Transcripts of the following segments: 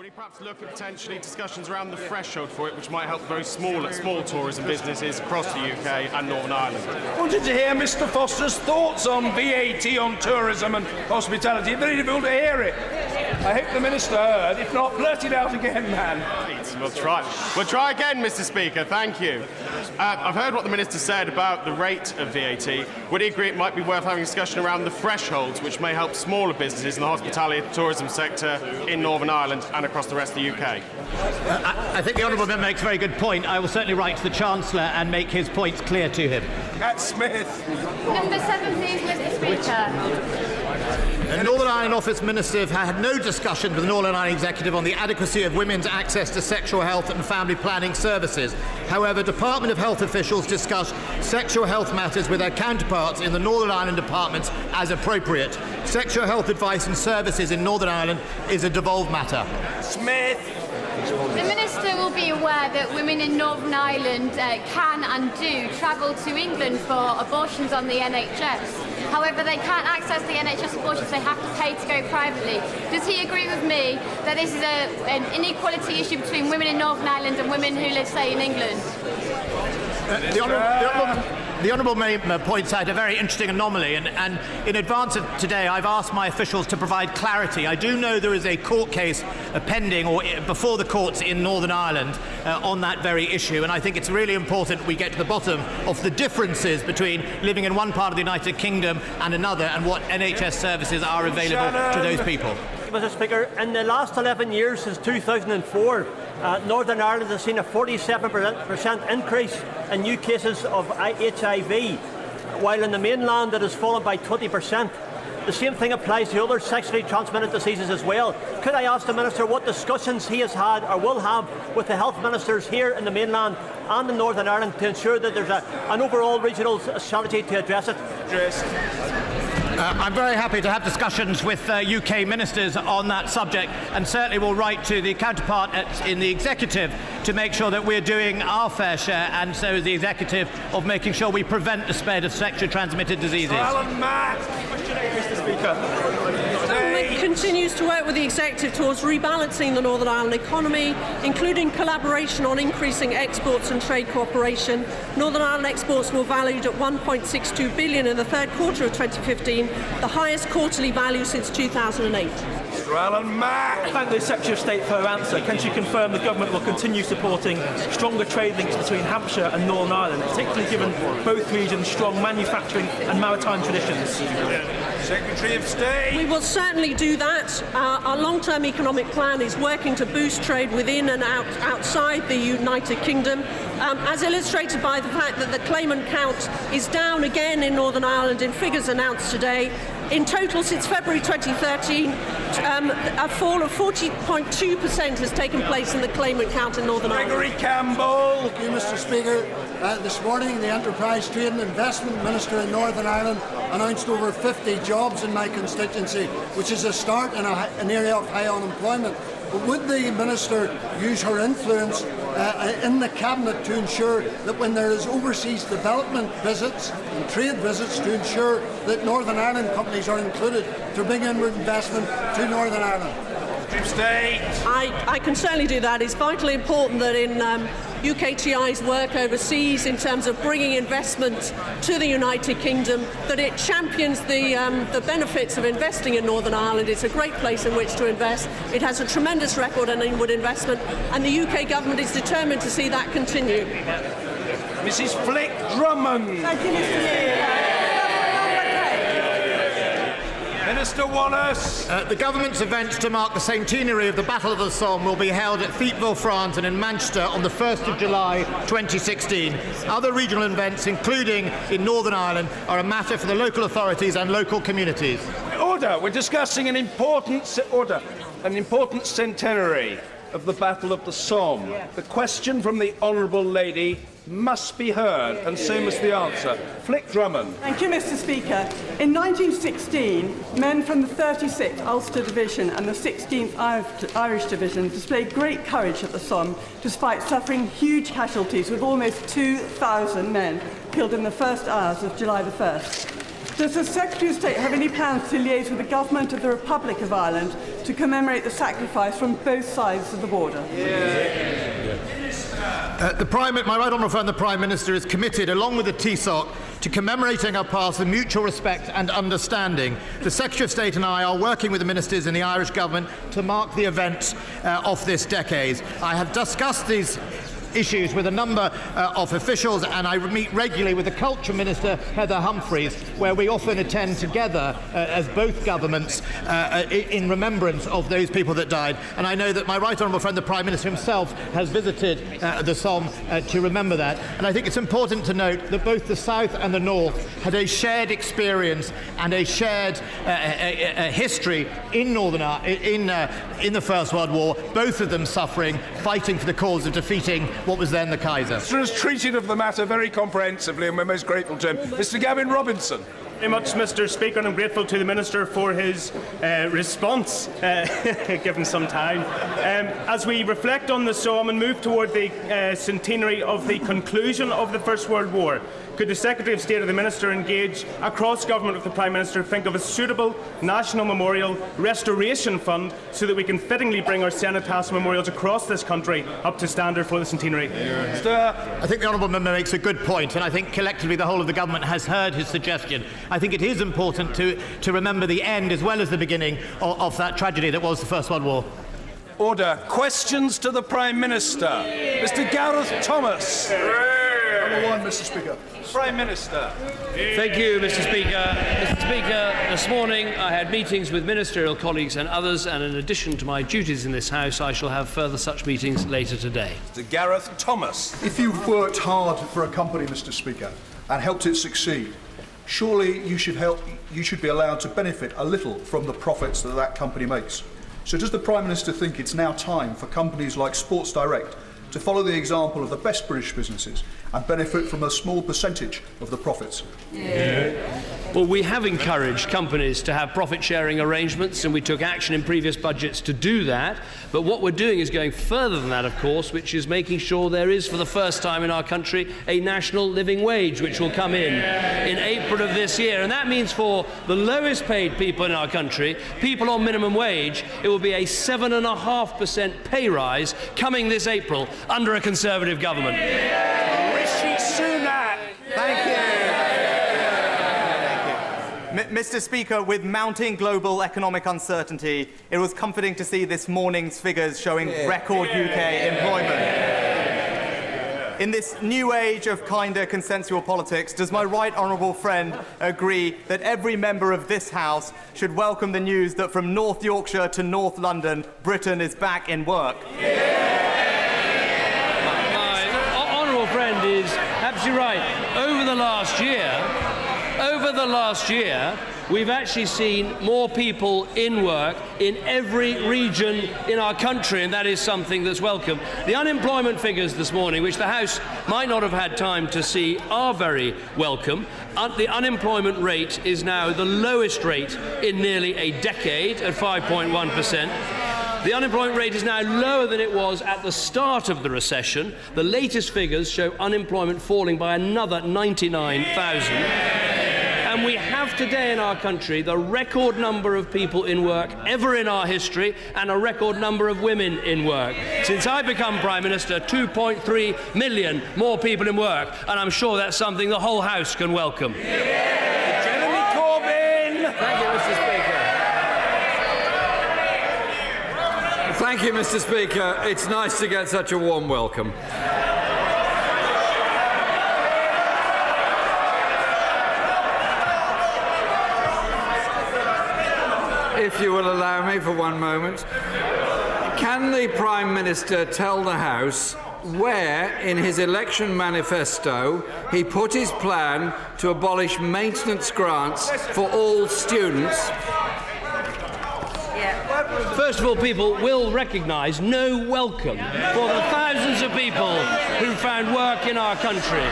Would he perhaps look at potentially discussions around the threshold for it, which might help very small tourism businesses across the UK and Northern Ireland? Wanted to hear Mr. Foster's thoughts on VAT on tourism and hospitality. Very difficult to hear it. I hope the Minister heard. If not, blurt it out again, man. Please, we'll try. We'll try again, Mr. Speaker. Thank you. I've heard what the Minister said about the rate of VAT. Would he agree it might be worth having a discussion around the thresholds, which may help smaller businesses in the hospitality and tourism sector in Northern Ireland and across the rest of the UK? I think the Honourable Member makes a very good point. I will certainly write to the Chancellor and make his points clear to him. Cat Smith. Number 7, please, Mr. Speaker. The Northern Ireland Office Minister have had no discussion with the Northern Ireland Executive on the adequacy of women's access to sexual health and family planning services. However, Department of Health officials discuss sexual health matters with their counterparts in the Northern Ireland departments as appropriate. Sexual health advice and services in Northern Ireland is a devolved matter. Smith. The Minister will be aware that women in Northern Ireland can and do travel to England for abortions on the NHS. However, they can't access the NHS abortions, they have to pay to go privately. Does he agree with me that this is an inequality issue between women in Northern Ireland and women who live, say, in England? The Honourable Member points out a very interesting anomaly, and in advance of today I've asked my officials to provide clarity. I do know there is a court case pending or before the courts in Northern Ireland on that very issue, and I think it's really important we get to the bottom of the differences between living in one part of the United Kingdom and another, and what NHS services are available to those people. Mr. Speaker, in the last 11 years since 2004, Northern Ireland has seen a 47% increase in new cases of HIV, while in the mainland it has fallen by 20%. The same thing applies to other sexually transmitted diseases as well. Could I ask the Minister what discussions he has had or will have with the health ministers here in the mainland and in Northern Ireland to ensure that there's an overall regional strategy to address it? I'm very happy to have discussions with UK ministers on that subject, and certainly will write to the counterpart in the Executive to make sure that we're doing our fair share, and so is the Executive, of making sure we prevent the spread of sexually transmitted diseases. Alan Mack. Mr. Speaker. Government continues to work with the Executive towards rebalancing the Northern Ireland economy, including collaboration on increasing exports and trade cooperation. Northern Ireland exports were valued at £1.62 billion in the third quarter of 2015, the highest quarterly value since 2008. Mr. Alan Mack. Thank the Secretary of State for her answer. Can she confirm the government will continue supporting stronger trade links between Hampshire and Northern Ireland, particularly given both regions' strong manufacturing and maritime traditions? Secretary of State. We will certainly do that. Our long-term economic plan is working to boost trade within and outside the United Kingdom, as illustrated by the fact that the claimant count is down again in Northern Ireland in figures announced today. In total, since February 2013, a fall of 40.2% has taken place in the claimant count in Northern Ireland. Gregory Campbell. Thank you, Mr. Speaker. This morning, the Enterprise, Trade and Investment Minister in Northern Ireland announced over 50 jobs in my constituency, which is a start in an area of high unemployment. But would the Minister use her influence in the Cabinet to ensure that when there is overseas development visits and trade visits, to ensure that Northern Ireland companies are included to bring in investment to Northern Ireland? I can certainly do that. It's vitally important that in UKTI's work overseas in terms of bringing investment to the United Kingdom, that it champions the benefits of investing in Northern Ireland. It's a great place in which to invest. It has a tremendous record on inward investment, and the UK government is determined to see that continue. Mrs. Flick Drummond. Thank you, Mr. Minister Wallace. The government's events to mark the centenary of the Battle of the Somme will be held at Thiepval, France and in Manchester on the 1st of July 2016. Other regional events, including in Northern Ireland, are a matter for the local authorities and local communities. Order. We're discussing an important centenary of the Battle of the Somme. The question from the Honourable Lady must be heard, and so must the answer. Flick Drummond. Thank you, Mr. Speaker. In 1916, men from the 36th Ulster Division and the 16th Irish Division displayed great courage at the Somme, despite suffering huge casualties, with almost 2,000 men killed in the first hours of July the 1st. Does the Secretary of State have any plans to liaise with the Government of the Republic of Ireland to commemorate the sacrifice from both sides of the border? My right honourable friend, the Prime Minister, is committed, along with the TSOC, to commemorating our past with mutual respect and understanding. The Secretary of State and I are working with the ministers in the Irish Government to mark the events of this decade. I have discussed these issues with a number of officials, and I meet regularly with the Culture Minister, Heather Humphreys, where we often attend together as both governments in remembrance of those people that died. And I know that my right honourable friend, the Prime Minister himself, has visited the Somme to remember that. And I think it's important to note that both the South and the North had a shared experience and a shared history in Northern in the First World War, both of them suffering, fighting for the cause of defeating what was then the Kaiser. Mr. has treated of the matter very comprehensively, and we're most grateful to him. Mr. Gavin Robinson. Very much, Mr. Speaker, and I'm grateful to the Minister for his response, given some time. As we reflect on the Somme and move toward the centenary of the conclusion of the First World War, could the Secretary of State or the Minister engage across government with the Prime Minister to think of a suitable national memorial restoration fund so that we can fittingly bring our cenotaph memorials across this country up to standard for the centenary? I think the honourable member makes a good point, and I think collectively the whole of the government has heard his suggestion. I think it is important to remember the end as well as the beginning of that tragedy that was the First World War. Order. Questions to the Prime Minister. Mr. Gareth Thomas. Number one, Mr. Speaker. Prime Minister. Thank you, Mr. Speaker. Mr. Speaker, this morning I had meetings with ministerial colleagues and others, and in addition to my duties in this House, I shall have further such meetings later today. Mr. Gareth Thomas. If you've worked hard for a company, Mr. Speaker, and helped it succeed, surely you should be allowed to benefit a little from the profits that company makes. So does the Prime Minister think it's now time for companies like Sports Direct to follow the example of the best British businesses and benefit from a small percentage of the profits? Well, we have encouraged companies to have profit-sharing arrangements, and we took action in previous budgets to do that. But what we're doing is going further than that, of course, which is making sure there is, for the first time in our country, a national living wage, which will come in April of this year. And that means for the lowest paid people in our country, people on minimum wage, it will be a 7.5% pay rise coming this April under a Conservative government. Rishi Sunak. Thank you. Mr. Speaker, with mounting global economic uncertainty, it was comforting to see this morning's figures showing record UK employment. In this new age of kinder consensual politics, does my right honourable friend agree that every member of this House should welcome the news that from North Yorkshire to North London, Britain is back in work? My honourable friend is absolutely right. Over the last year, we've actually seen more people in work in every region in our country, and that is something that's welcome. The unemployment figures this morning, which the House might not have had time to see, are very welcome. The unemployment rate is now the lowest rate in nearly a decade at 5.1%. The unemployment rate is now lower than it was at the start of the recession. The latest figures show unemployment falling by another 99,000. And we have today in our country the record number of people in work ever in our history, and a record number of women in work. Since I become Prime Minister, 2.3 million more people in work, and I'm sure that's something the whole House can welcome. Jeremy Corbyn. Thank you, Mr. Speaker. Thank you, Mr. Speaker. It's nice to get such a warm welcome. If you will allow me for one moment, can the Prime Minister tell the House where in his election manifesto he put his plan to abolish maintenance grants for all students? First of all, people will recognise no welcome for the thousands of people who found work in our country.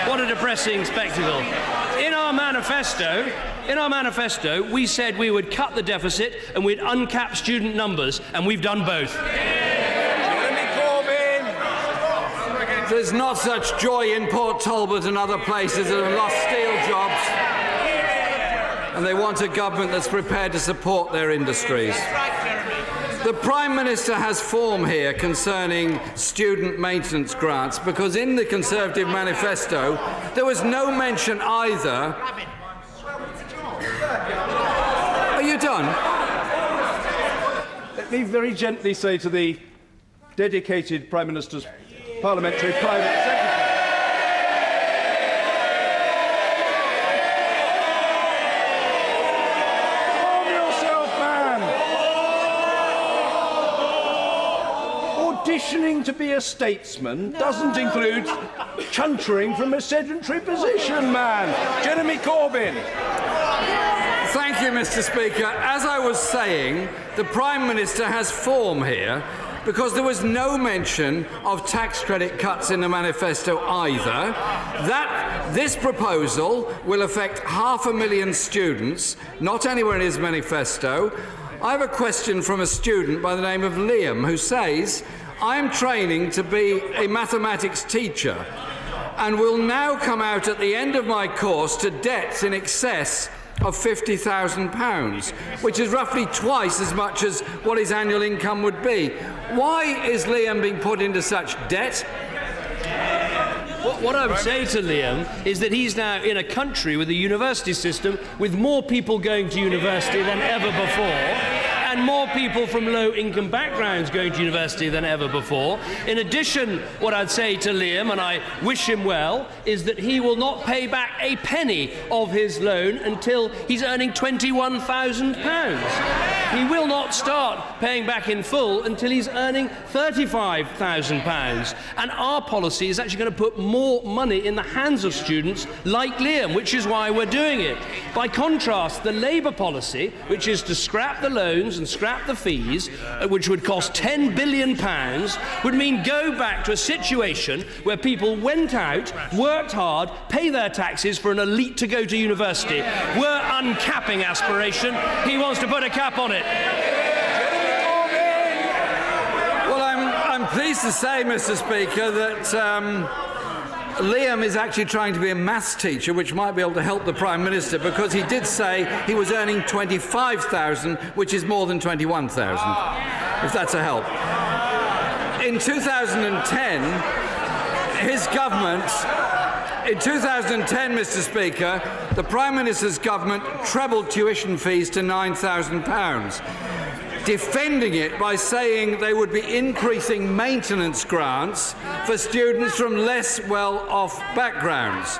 What a depressing spectacle. In our manifesto, we said we would cut the deficit and we'd uncap student numbers, and we've done both. Jeremy Corbyn. There's not such joy in Port Talbot and other places that have lost steel jobs. and they want a government that's prepared to support their industries. The Prime Minister has form here concerning student maintenance grants, because in the Conservative manifesto there was no mention either. Are you done? Let me very gently say to the dedicated Prime Minister's parliamentary private secretary, calm yourself, man. Auditioning to be a statesman doesn't include chuntering from a sedentary position, man. Jeremy Corbyn. Thank you, Mr. Speaker. As I was saying, the Prime Minister has form here, because there was no mention of tax credit cuts in the manifesto either. This proposal will affect 500,000 students, not anywhere in his manifesto. I have a question from a student by the name of Liam, who says, I am training to be a mathematics teacher and will now come out at the end of my course to debts in excess of £50,000, which is roughly twice as much as what his annual income would be. Why is Liam being put into such debt? What I would say to Liam is that he's now in a country with a university system with more people going to university than ever before, and more people from low-income backgrounds going to university than ever before. In addition, what I'd say to Liam, and I wish him well, is that he will not pay back a penny of his loan until he's earning £21,000. He will not start paying back in full until he's earning £35,000. And our policy is actually going to put more money in the hands of students like Liam, which is why we're doing it. By contrast, the Labour policy, which is to scrap the loans and scrap the fees, which would cost £10 billion, would mean go back to a situation where people went out, worked hard, pay their taxes for an elite to go to university. We're uncapping aspiration. He wants to put a cap on it. Well, I'm pleased to say, Mr. Speaker, that Liam is actually trying to be a maths teacher, which might be able to help the Prime Minister, because he did say he was earning £25,000, which is more than £21,000, if that's a help. In 2010, his government... In 2010, Mr. Speaker, the Prime Minister's government trebled tuition fees to £9,000, defending it by saying they would be increasing maintenance grants for students from less well-off backgrounds.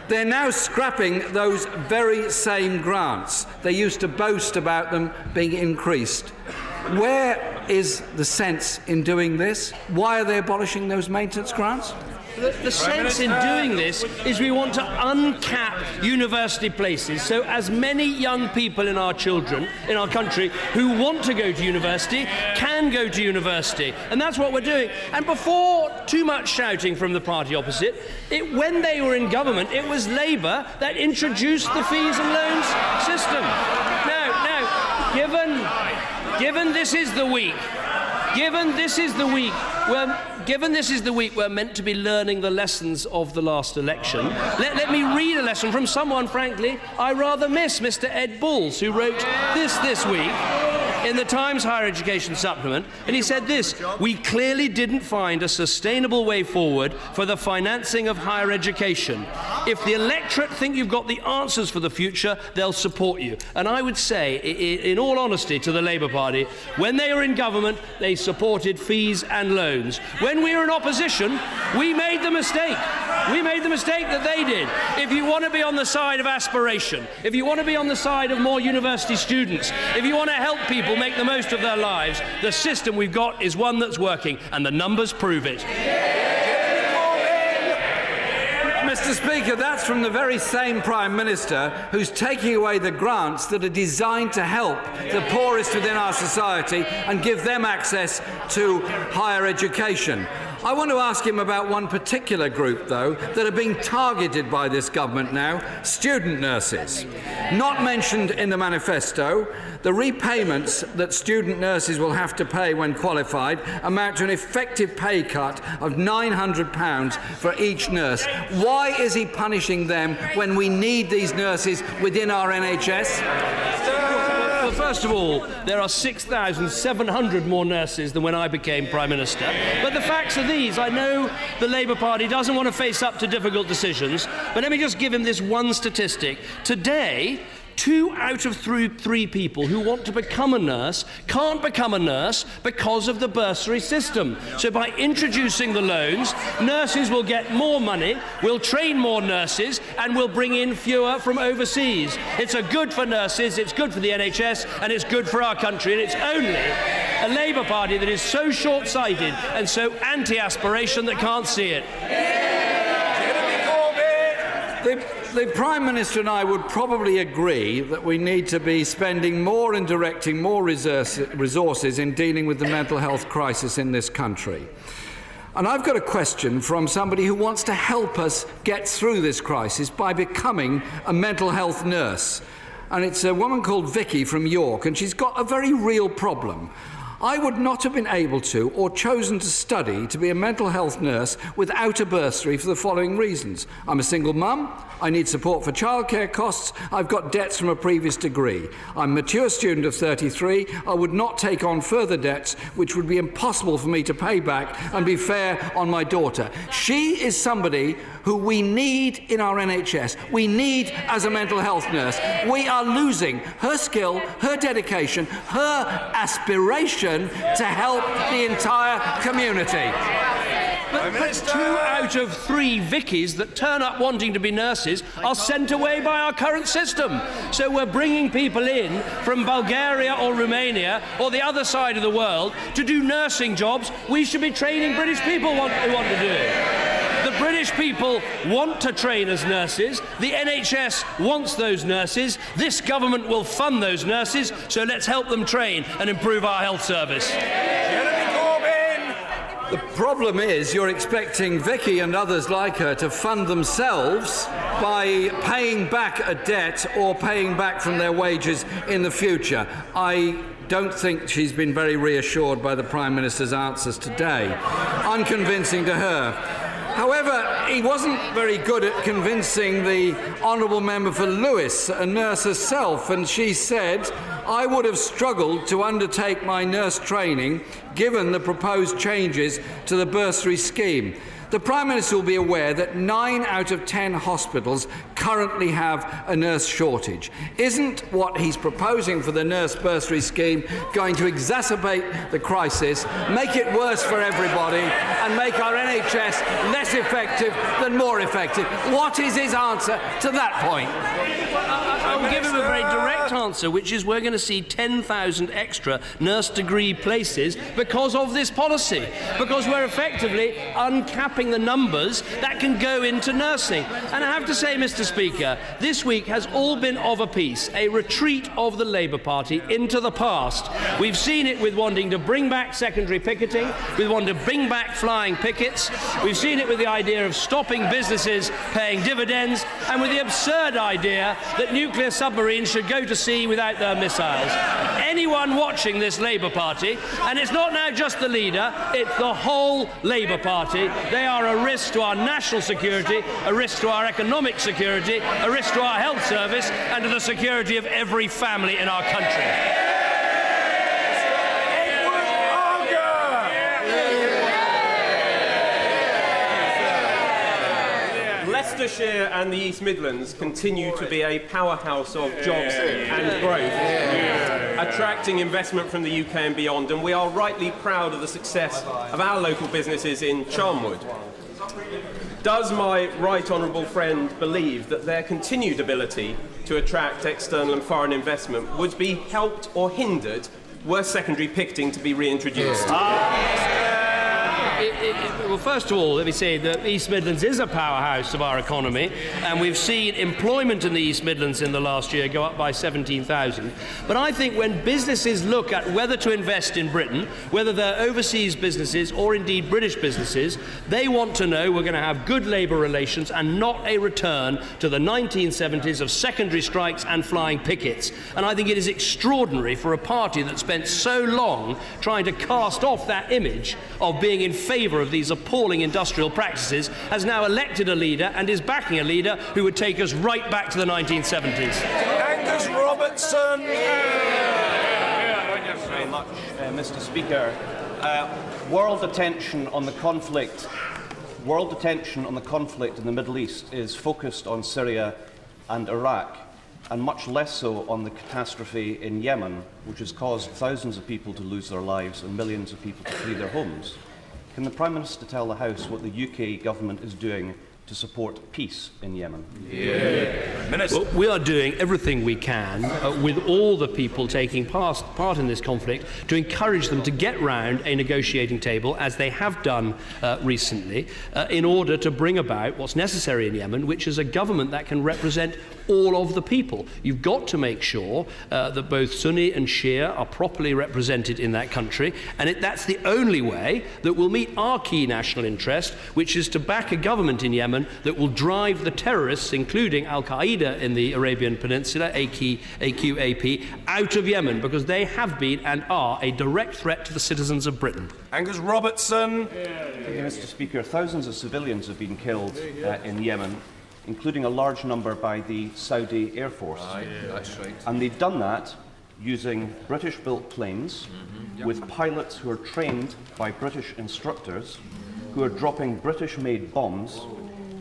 They're now scrapping those very same grants. They used to boast about them being increased. Where is the sense in doing this? Why are they abolishing those maintenance grants? The sense in doing this is we want to uncap university places, so as many young people in our country who want to go to university can go to university, and that's what we're doing. And before too much shouting from the party opposite, when they were in government, it was Labour that introduced the fees and loans system. Now, given this is the week we're meant to be learning the lessons of the last election, let me read a lesson from someone, frankly, I rather miss, Mr. Ed Bulls, who wrote this week in the Times Higher Education Supplement, and he said this: we clearly didn't find a sustainable way forward for the financing of higher education. If the electorate think you've got the answers for the future, they'll support you. And I would say, in all honesty, to the Labour Party, when they were in government, they supported fees and loans. When we were in opposition, we made the mistake. We made the mistake that they did. If you want to be on the side of aspiration, if you want to be on the side of more university students, if you want to help people make the most of their lives, the system we've got is one that's working, and the numbers prove it. Mr. Speaker, that's from the very same Prime Minister who's taking away the grants that are designed to help the poorest within our society and give them access to higher education. I want to ask him about one particular group, though, that are being targeted by this government now, student nurses. Not mentioned in the manifesto, the repayments that student nurses will have to pay when qualified amount to an effective pay cut of £900 for each nurse. Why is he punishing them when we need these nurses within our NHS? Well, first of all, there are 6,700 more nurses than when I became Prime Minister. But the facts are these. I know the Labour Party doesn't want to face up to difficult decisions, but let me just give him this one statistic. Today, 2 out of 3 people who want to become a nurse can't become a nurse because of the bursary system. So by introducing the loans, nurses will get more money, we'll train more nurses, and we'll bring in fewer from overseas. It's good for nurses, it's good for the NHS, and it's good for our country, and it's only a Labour Party that is so short-sighted and so anti-aspiration that can't see it. The Prime Minister and I would probably agree that we need to be spending more and directing more resources in dealing with the mental health crisis in this country. And I've got a question from somebody who wants to help us get through this crisis by becoming a mental health nurse. And it's a woman called Vicky from York, and she's got a very real problem. I would not have been able to or chosen to study to be a mental health nurse without a bursary for the following reasons. I'm a single mum, I need support for childcare costs, I've got debts from a previous degree. I'm a mature student of 33, I would not take on further debts which would be impossible for me to pay back and be fair on my daughter. She is somebody who we need in our NHS, we need as a mental health nurse. We are losing her skill, her dedication, her aspiration to help the entire community. But 2 out of 3 Vickies that turn up wanting to be nurses are sent away by our current system. So we're bringing people in from Bulgaria or Romania or the other side of the world to do nursing jobs we should be training British people who want to do. The British people want to train as nurses. The NHS wants those nurses. This government will fund those nurses, so let's help them train and improve our health service. The problem is you're expecting Vicky and others like her to fund themselves by paying back a debt or paying back from their wages in the future. I don't think she's been very reassured by the Prime Minister's answers today. Unconvincing to her. However, he wasn't very good at convincing the Honourable Member for Lewis, a nurse herself, and she said, I would have struggled to undertake my nurse training given the proposed changes to the bursary scheme. The Prime Minister will be aware that 9 out of 10 hospitals currently have a nurse shortage. Isn't what he's proposing for the nurse bursary scheme going to exacerbate the crisis, make it worse for everybody, and make our NHS less effective than more effective? What is his answer to that point? I'll give him a very direct answer, which is we're going to see 10,000 extra nurse degree places because of this policy, because we're effectively uncapping the numbers that can go into nursing. And I have to say, Mr. Speaker, this week has all been of a piece, a retreat of the Labour Party into the past. We've seen it with wanting to bring back secondary picketing, with wanting to bring back flying pickets, we've seen it with the idea of stopping businesses paying dividends, and with the absurd idea that nuclear submarines should go to sea without their missiles. Anyone watching this Labour Party, and it's not now just the leader, it's the whole Labour Party, they are a risk to our national security, a risk to our economic security, a risk to our health service, and to the security of every family in our country. Leicestershire and the East Midlands continue to be a powerhouse of jobs and growth, attracting investment from the UK and beyond, and we are rightly proud of the success of our local businesses in Charnwood. Does my right honourable friend believe that their continued ability to attract external and foreign investment would be helped or hindered were secondary picketing to be reintroduced? Well, first of all, let me say that East Midlands is a powerhouse of our economy, and we've seen employment in the East Midlands in the last year go up by 17,000. But I think when businesses look at whether to invest in Britain, whether they're overseas businesses or indeed British businesses, they want to know we're going to have good labour relations and not a return to the 1970s of secondary strikes and flying pickets. And I think it is extraordinary for a party that spent so long trying to cast off that image of being in favour of these appalling industrial practices has now elected a leader and is backing a leader who would take us right back to the 1970s. Angus Robertson. Thank you very much, Mr. Speaker. World attention on the conflict in the Middle East is focused on Syria and Iraq, and much less so on the catastrophe in Yemen, which has caused thousands of people to lose their lives and millions of people to flee their homes. Can the Prime Minister tell the House what the UK government is doing to support peace in Yemen? Well, we are doing everything we can with all the people taking part in this conflict to encourage them to get round a negotiating table, as they have done recently, in order to bring about what's necessary in Yemen, which is a government that can represent all of the people. You've got to make sure that both Sunni and Shia are properly represented in that country, and that's the only way that will meet our key national interest, which is to back a government in Yemen that will drive the terrorists, including Al-Qaeda in the Arabian Peninsula, AQAP, out of Yemen, because they have been and are a direct threat to the citizens of Britain. Angus Robertson. Mr. Speaker, thousands of civilians have been killed in Yemen, including a large number by the Saudi Air Force. That's right. And they've done that using British-built planes with pilots who are trained by British instructors, who are dropping British-made bombs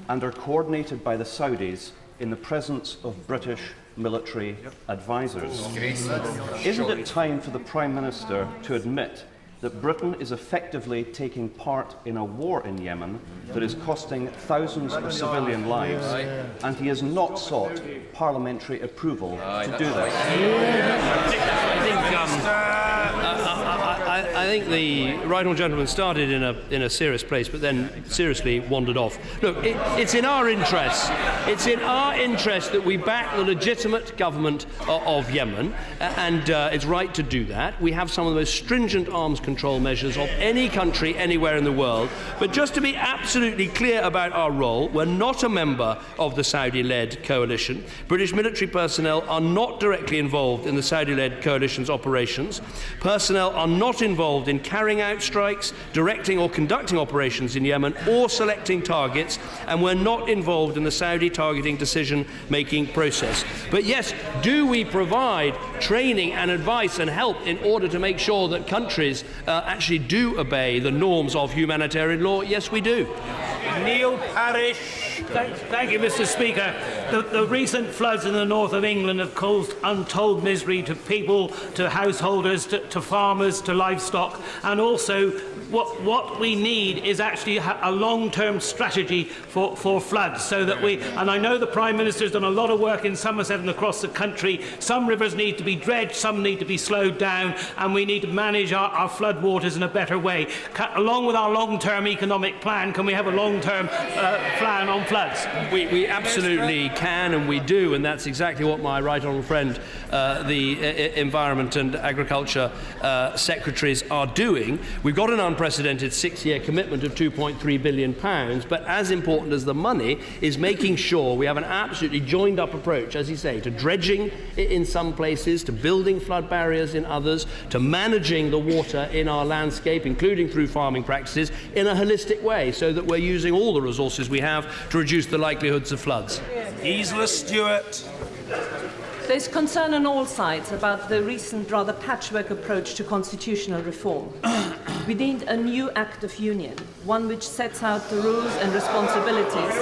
and are coordinated by the Saudis in the presence of British military advisors. Isn't it time for the Prime Minister to admit that Britain is effectively taking part in a war in Yemen that is costing thousands of civilian lives, and he has not sought parliamentary approval to do this? I think the right honourable gentleman started in a serious place, but then seriously wandered off. Look, it's in our interest. It's in our interest that we back the legitimate government of Yemen, and it's right to do that. We have some of the most stringent arms control measures of any country anywhere in the world. But just to be absolutely clear about our role, we're not a member of the Saudi-led coalition. British military personnel are not directly involved in the Saudi-led coalition's operations. Personnel are not involved in carrying out strikes, directing or conducting operations in Yemen, or selecting targets, and we're not involved in the Saudi targeting decision-making process. But yes, do we provide training and advice and help in order to make sure that countries actually do obey the norms of humanitarian law? Yes, we do. Neil Parish. Thank you, Mr. Speaker. The recent floods in the north of England have caused untold misery to people, to householders, to farmers, to livestock, and also what we need is actually a long-term strategy for floods, so that and I know the Prime Minister has done a lot of work in Somerset and across the country. Some rivers need to be dredged, some need to be slowed down, and we need to manage our flood waters in a better way. Along with our long-term economic plan, can we have a long-term plan on floods? We absolutely can, and we do, and that's exactly what my right honourable friend, the Environment and Agriculture Secretaries, are doing. We've got an unprecedented 6-year commitment of £2.3 billion, but as important as the money is making sure we have an absolutely joined-up approach, as you say, to dredging in some places, to building flood barriers in others, to managing the water in our landscape, including through farming practices, in a holistic way, so that we're using all the resources we have to reduce the likelihoods of floods. Gisela Stewart. There's concern on all sides about the recent rather patchwork approach to constitutional reform. We need a new Act of Union, one which sets out the rules and responsibilities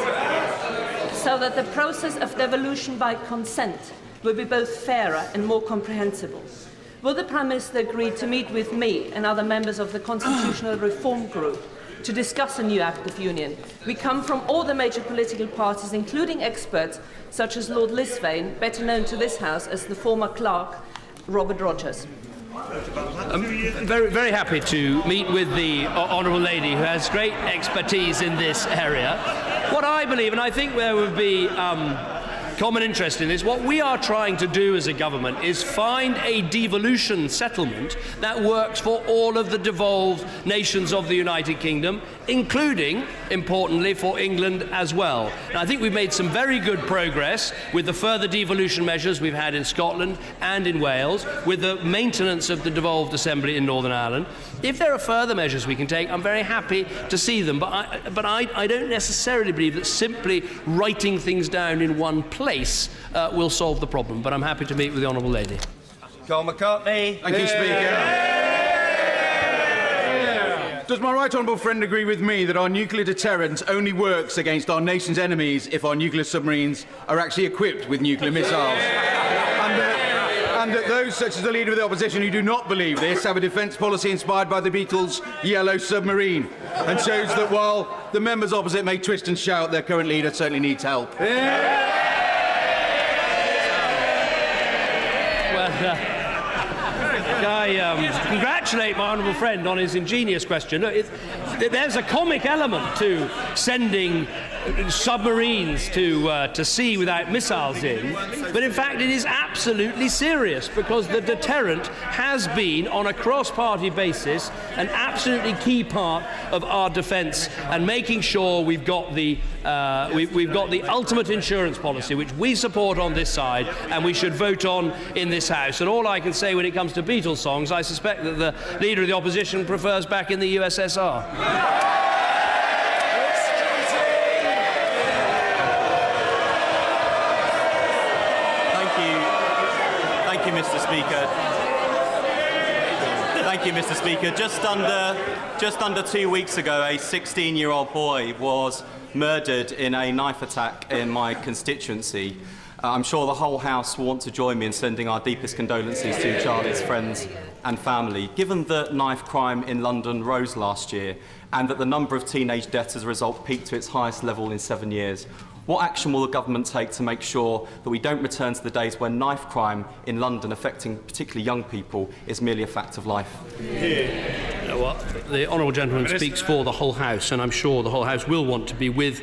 so that the process of devolution by consent will be both fairer and more comprehensible. Will the Prime Minister agree to meet with me and other members of the Constitutional Reform Group to discuss a new Act of Union? We come from all the major political parties, including experts such as Lord Lisvane, better known to this House as the former clerk, Robert Rogers. I'm very, very happy to meet with the Honourable Lady, who has great expertise in this area. What I believe, and I think there would be common interest in this, what we are trying to do as a government is find a devolution settlement that works for all of the devolved nations of the United Kingdom, including, importantly, for England as well. And I think we've made some very good progress with the further devolution measures we've had in Scotland and in Wales, with the maintenance of the devolved assembly in Northern Ireland. If there are further measures we can take, I'm very happy to see them, but I don't necessarily believe that simply writing things down in one place will solve the problem, but I'm happy to meet with the Honourable Lady. Carl McCartney. Thank you, Speaker. Does my right honourable friend agree with me that our nuclear deterrent only works against our nation's enemies if our nuclear submarines are actually equipped with nuclear missiles? And that those, such as the Leader of the Opposition, who do not believe this, have a defence policy inspired by the Beatles' Yellow Submarine, and shows that while the members opposite may twist and shout, their current leader certainly needs help. I congratulate my honourable friend on his ingenious question. Look, there's a comic element to sending submarines to sea without missiles in, but in fact it is absolutely serious, because the deterrent has been, on a cross-party basis, an absolutely key part of our defence, and making sure we've got the ultimate insurance policy, which we support on this side and we should vote on in this House. And all I can say when it comes to Beatles songs, I suspect that the Leader of the Opposition prefers back in the USSR. Thank you, Mr. Speaker. Just under 2 weeks ago, a 16-year-old boy was murdered in a knife attack in my constituency. I'm sure the whole House will want to join me in sending our deepest condolences to Charlie's friends and family. Given that knife crime in London rose last year, and that the number of teenage deaths as a result peaked to its highest level in 7 years, what action will the government take to make sure that we don't return to the days when knife crime in London, affecting particularly young people, is merely a fact of life? Well, the honourable gentleman speaks for the whole House, and I'm sure the whole House will want to be with,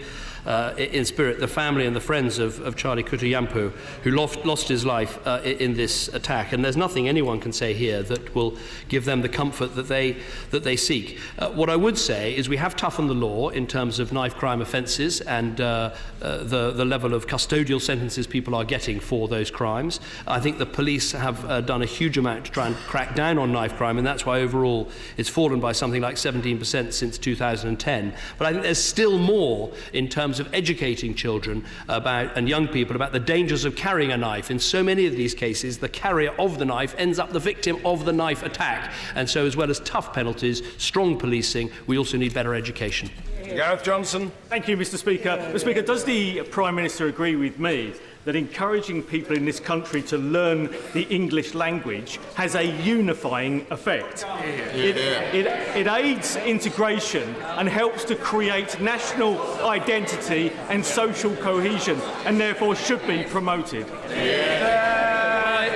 in spirit, the family and the friends of Charlie Kutuyampu, who lost his life in this attack. And there's nothing anyone can say here that will give them the comfort that they seek. What I would say is we have toughened the law in terms of knife crime offences and the level of custodial sentences people are getting for those crimes. I think the police have done a huge amount to try and crack down on knife crime, and that's why overall it's fallen by something like 17% since 2010. But I think there's still more in terms of educating children and young people about the dangers of carrying a knife. In so many of these cases, the carrier of the knife ends up the victim of the knife attack. And so, as well as tough penalties, strong policing, we also need better education. Gareth Johnson. Thank you, Mr. Speaker. Mr. Speaker, does the Prime Minister agree with me that encouraging people in this country to learn the English language has a unifying effect? It aids integration and helps to create national identity and social cohesion, and therefore should be promoted.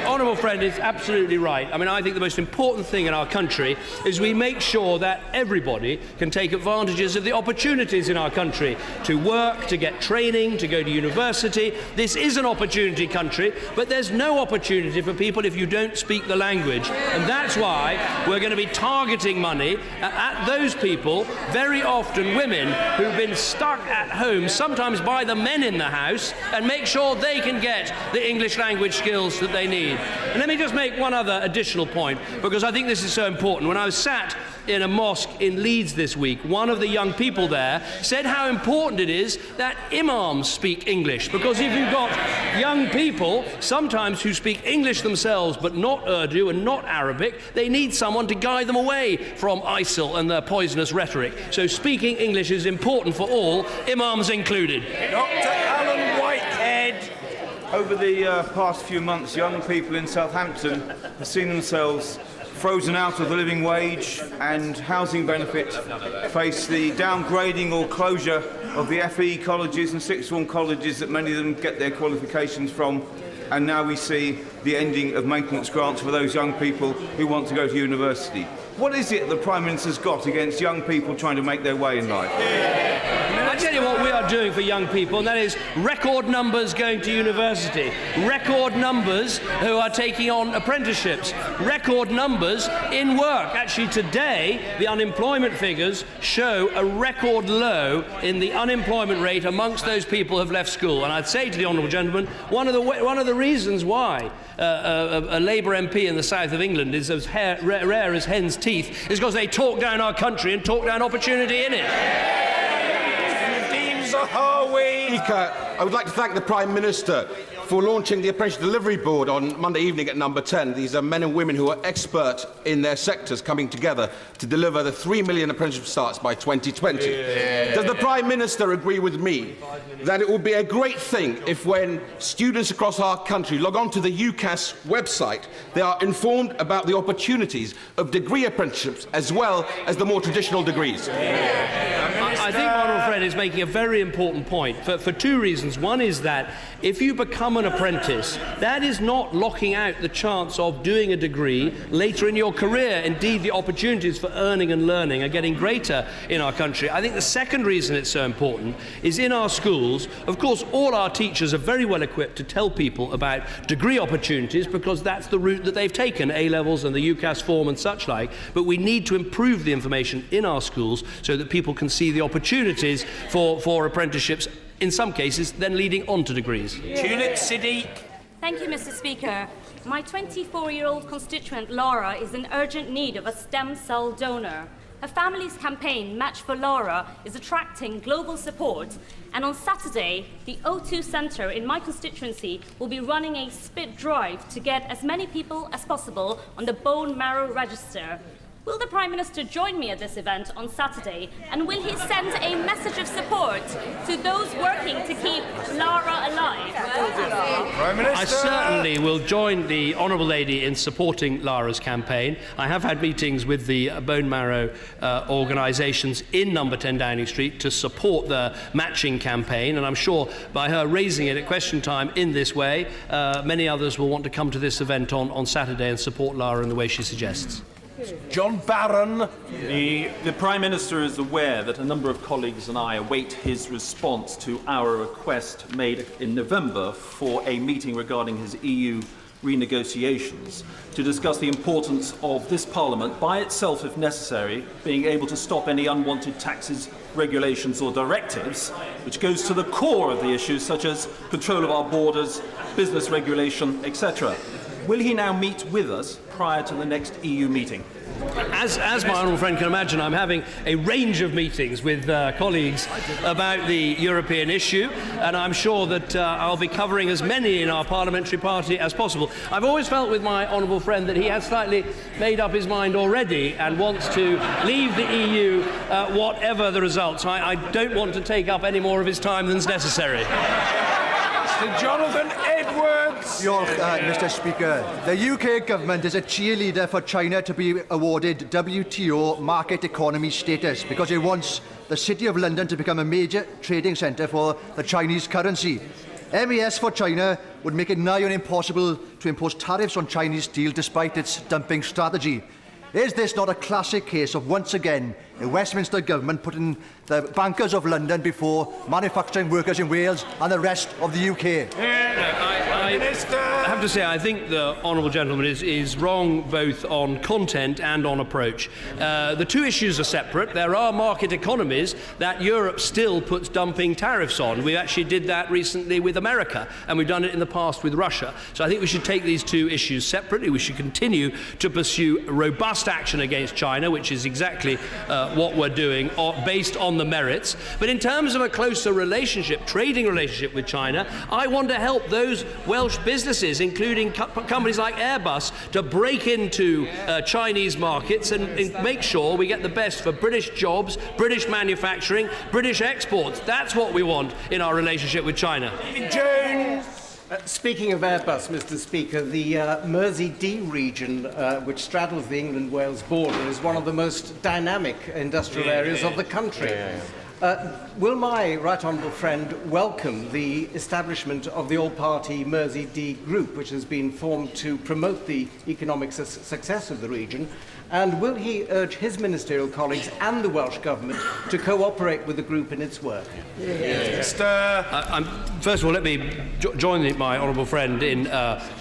Honourable friend is absolutely right. I mean, I think the most important thing in our country is we make sure that everybody can take advantages of the opportunities in our country to work, to get training, to go to university. This is an opportunity country, but there's no opportunity for people if you don't speak the language. And that's why we're going to be targeting money at those people, very often women, who've been stuck at home, sometimes by the men in the house, and make sure they can get the English language skills that they need. And let me just make one other additional point, because I think this is so important. When I was sat in a mosque in Leeds this week, one of the young people there said how important it is that imams speak English, because if you've got young people, sometimes who speak English themselves but not Urdu and not Arabic, they need someone to guide them away from ISIL and their poisonous rhetoric. So speaking English is important for all, imams included. Dr. Alan Whitehead. Over the past few months, young people in Southampton have seen themselves frozen out of the living wage and housing benefit, face the downgrading or closure of the FE colleges and sixth form colleges that many of them get their qualifications from, and now we see the ending of maintenance grants for those young people who want to go to university. What is it the Prime Minister's got against young people trying to make their way in life? I tell you what we are doing for young people, and that is record numbers going to university, record numbers who are taking on apprenticeships, record numbers in work. Actually, today, the unemployment figures show a record low in the unemployment rate amongst those people who have left school. And I'd say to the honourable gentleman, one of the reasons why a Labour MP in the south of England is as rare as hen's teeth is because they talk down our country and talk down opportunity in it. Speaker, I would like to thank the Prime Minister for launching the Apprenticeship Delivery Board on Monday evening at number 10. These are men and women who are expert in their sectors coming together to deliver the 3 million apprenticeship starts by 2020. Yeah. Does the Prime Minister agree with me that it would be a great thing if when students across our country log on to the UCAS website, they are informed about the opportunities of degree apprenticeships as well as the more traditional degrees? I think my honourable friend is making a very important point for two reasons. One is that if you become an apprentice, that is not locking out the chance of doing a degree later in your career. Indeed, the opportunities for earning and learning are getting greater in our country. I think the second reason it's so important is in our schools, of course, all our teachers are very well equipped to tell people about degree opportunities because that's the route that they've taken, A-levels and the UCAS form and such like, but we need to improve the information in our schools so that people can see the opportunities for apprenticeships, in some cases, then leading on to degrees. Tulip Siddiq. Thank you, Mr. Speaker. My 24-year-old constituent Laura is in urgent need of a stem cell donor. Her family's campaign, Match for Laura, is attracting global support, and on Saturday, the O2 Centre in my constituency will be running a spit drive to get as many people as possible on the bone marrow register. Will the Prime Minister join me at this event on Saturday, and will he send a message of support to those working to keep Lara alive? Prime Minister. I certainly will join the Honourable Lady in supporting Lara's campaign. I have had meetings with the bone marrow organisations in number 10 Downing Street to support the matching campaign, and I'm sure by her raising it at question time in this way, many others will want to come to this event on Saturday and support Lara in the way she suggests. John Barron. The Prime Minister is aware that a number of colleagues and I await his response to our request made in November for a meeting regarding his EU renegotiations to discuss the importance of this Parliament, by itself if necessary, being able to stop any unwanted taxes, regulations or directives, which goes to the core of the issues such as control of our borders, business regulation, etc. Will he now meet with us prior to the next EU meeting? As my honourable friend can imagine, I'm having a range of meetings with colleagues about the European issue, and I'm sure that I'll be covering as many in our parliamentary party as possible. I've always felt with my honourable friend that he has slightly made up his mind already and wants to leave the EU whatever the results. I don't want to take up any more of his time than's necessary. Mr. Jonathan Edwards. Mr. Speaker, the UK government is a cheerleader for China to be awarded WTO market economy status because it wants the City of London to become a major trading centre for the Chinese currency. MES for China would make it nigh on impossible to impose tariffs on Chinese steel despite its dumping strategy. Is this not a classic case of, once again, the Westminster government putting the bankers of London before manufacturing workers in Wales and the rest of the UK? I have to say, I think the honourable gentleman is wrong both on content and on approach. The two issues are separate. There are market economies that Europe still puts dumping tariffs on. We actually did that recently with America, and we've done it in the past with Russia. So I think we should take these two issues separately. We should continue to pursue robust action against China, which is exactly what we're doing, based on the merits. But in terms of a closer relationship, trading relationship with China, I want to help those Welsh businesses, including companies like Airbus, to break into Chinese markets and make sure we get the best for British jobs, British manufacturing, British exports. That's what we want in our relationship with China. Jones. Speaking of Airbus, Mr. Speaker, the Mersey D region, which straddles the England-Wales border, is one of the most dynamic industrial areas of the country. Will my right honourable friend welcome the establishment of the all-party Mersey D group, which has been formed to promote the economic success of the region? And will he urge his ministerial colleagues and the Welsh Government to cooperate with the group in its work? First of all, let me join my honourable friend in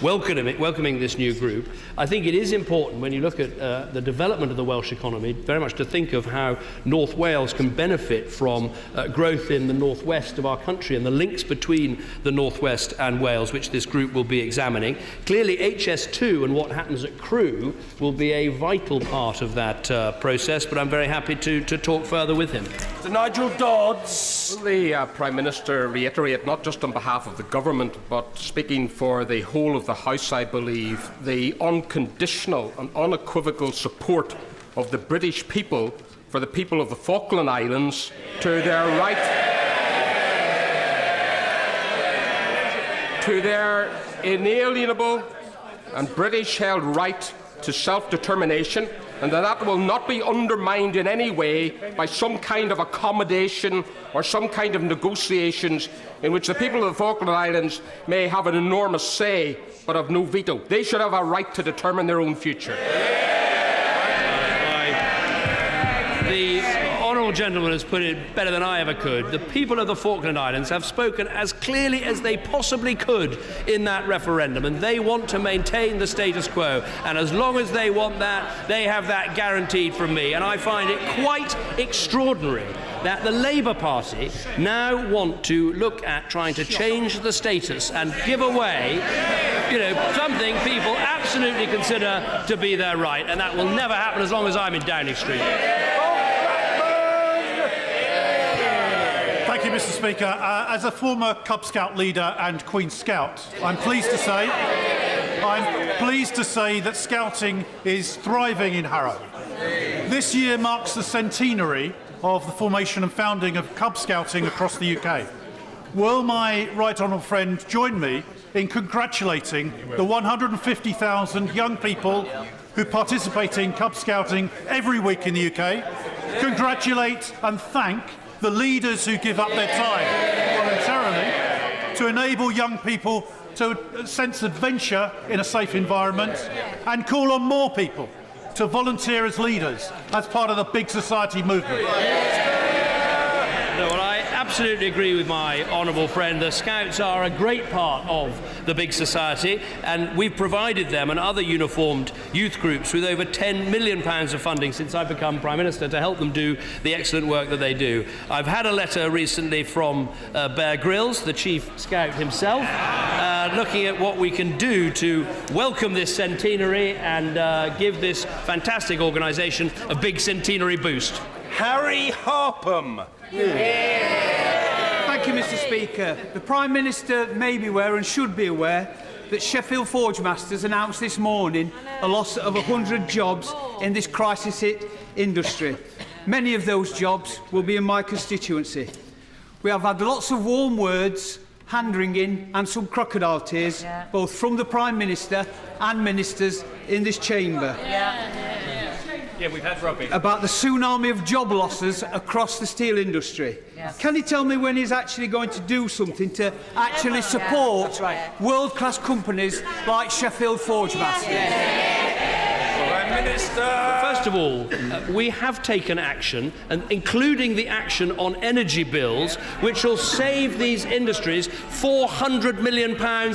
welcoming this new group. I think it is important, when you look at the development of the Welsh economy, very much to think of how North Wales can benefit from growth in the northwest of our country and the links between the northwest and Wales, which this group will be examining. Clearly, HS2 and what happens at Crewe will be a vital part of that process, but I'm very happy to talk further with him. Sir Nigel Dodds. Will the Prime Minister reiterate, not just on behalf of the government, but speaking for the whole of the House, I believe, the unconditional and unequivocal support of the British people for the people of the Falkland Islands to their right, to their inalienable and British-held right to self-determination, and that will not be undermined in any way by some kind of accommodation or some kind of negotiations in which the people of the Falkland Islands may have an enormous say but have no veto. They should have a right to determine their own future. The honourable gentleman has put it better than I ever could. The people of the Falkland Islands have spoken as clearly as they possibly could in that referendum, and they want to maintain the status quo. And as long as they want that, they have that guaranteed from me. And I find it quite extraordinary that the Labour Party now want to look at trying to change the status and give away, something people absolutely consider to be their right. And that will never happen as long as I'm in Downing Street. Thank you, Mr. Speaker. As a former Cub Scout leader and Queen Scout, I'm pleased to say that Scouting is thriving in Harrow. This year marks the centenary of the formation and founding of Cub Scouting across the UK. Will my right honourable friend join me in congratulating the 150,000 young people who participate in Cub Scouting every week in the UK, congratulate and thank the leaders who give up their time voluntarily to enable young people to sense adventure in a safe environment, and call on more people to volunteer as leaders as part of the big society movement. No, well, I absolutely agree with my honourable friend. The Scouts are a great part of the big society, and we've provided them and other uniformed youth groups with over £10 million of funding since I've become Prime Minister to help them do the excellent work that they do. I've had a letter recently from Bear Grylls, the Chief Scout himself, looking at what we can do to welcome this centenary and give this fantastic organisation a big centenary boost. Harry Harpham. Thank you, Mr. Speaker. The Prime Minister may be aware and should be aware that Sheffield Forgemasters announced this morning a loss of 100 jobs in this crisis-hit industry. Many of those jobs will be in my constituency. We have had lots of warm words, hand-wringing and some crocodile tears, both from the Prime Minister and ministers in this chamber. Yeah, we've had rugby. About the tsunami of job losses across the steel industry. Yes. Can he tell me when he's actually going to do something to actually support world-class companies like Sheffield Forgemasters? Prime Minister. First of all, we have taken action, and including the action on energy bills, which will save these industries £400 million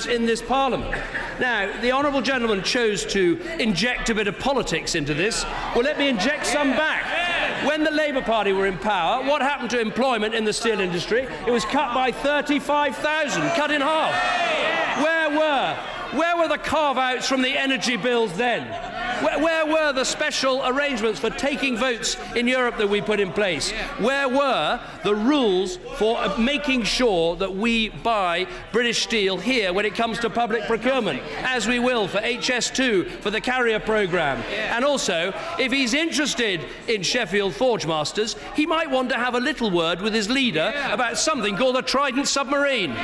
in this Parliament. Now, the honourable gentleman chose to inject a bit of politics into this. Well, let me inject some back. When the Labour Party were in power, what happened to employment in the steel industry? It was cut by 35,000, cut in half. Where were the carve-outs from the energy bills then? Where were the special arrangements for taking votes in Europe that we put in place? Where were the rules for making sure that we buy British steel here when it comes to public procurement, as we will for HS2, for the carrier programme? And also, if he's interested in Sheffield Forgemasters, he might want to have a little word with his leader about something called a Trident submarine.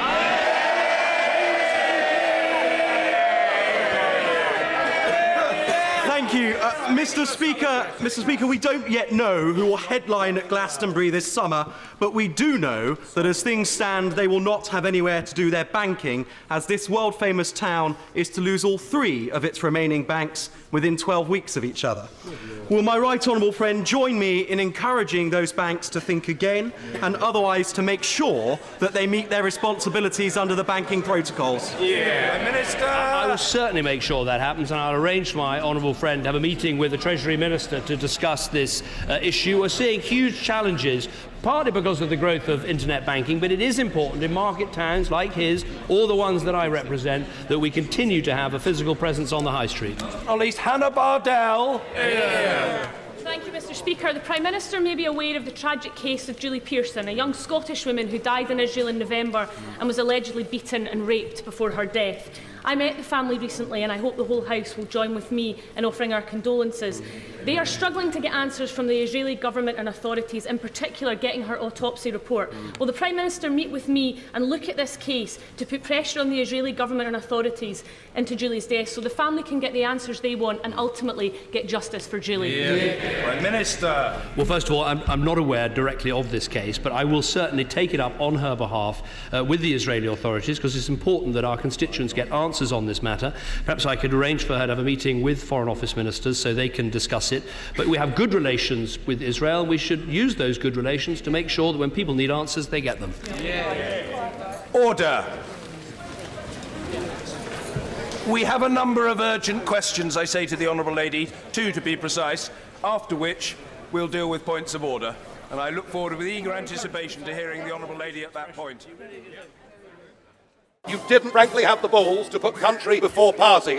Thank you. Mr. Speaker, we don't yet know who will headline at Glastonbury this summer, but we do know that as things stand, they will not have anywhere to do their banking, as this world-famous town is to lose all 3 of its remaining banks within 12 weeks of each other. Will my right honourable friend join me in encouraging those banks to think again and otherwise to make sure that they meet their responsibilities under the banking protocols? Minister! I will certainly make sure that happens, and I'll arrange for my honourable friend to have a meeting with the Treasury Minister to discuss this issue. We're seeing huge challenges, partly because of the growth of internet banking, but it is important in market towns like his, or the ones that I represent, that we continue to have a physical presence on the high street. At least Hannah Bardell. Thank you, Mr. Speaker. The Prime Minister may be aware of the tragic case of Julie Pearson, a young Scottish woman who died in Israel in November and was allegedly beaten and raped before her death. I met the family recently, and I hope the whole House will join with me in offering our condolences. They are struggling to get answers from the Israeli government and authorities, in particular getting her autopsy report. Will the Prime Minister meet with me and look at this case to put pressure on the Israeli government and authorities into Julie's death so the family can get the answers they want and ultimately get justice for Julie? Prime Minister. Well, first of all, I'm not aware directly of this case, but I will certainly take it up on her behalf with the Israeli authorities, because it's important that our constituents get answers on this matter. Perhaps I could arrange for her to have a meeting with Foreign Office ministers so they can discuss it. But we have good relations with Israel. We should use those good relations to make sure that when people need answers, they get them. Order. We have a number of urgent questions, I say to the Honourable Lady, 2 to be precise, after which we'll deal with points of order. And I look forward with eager anticipation to hearing the Honourable Lady at that point. You didn't frankly have the balls to put country before party.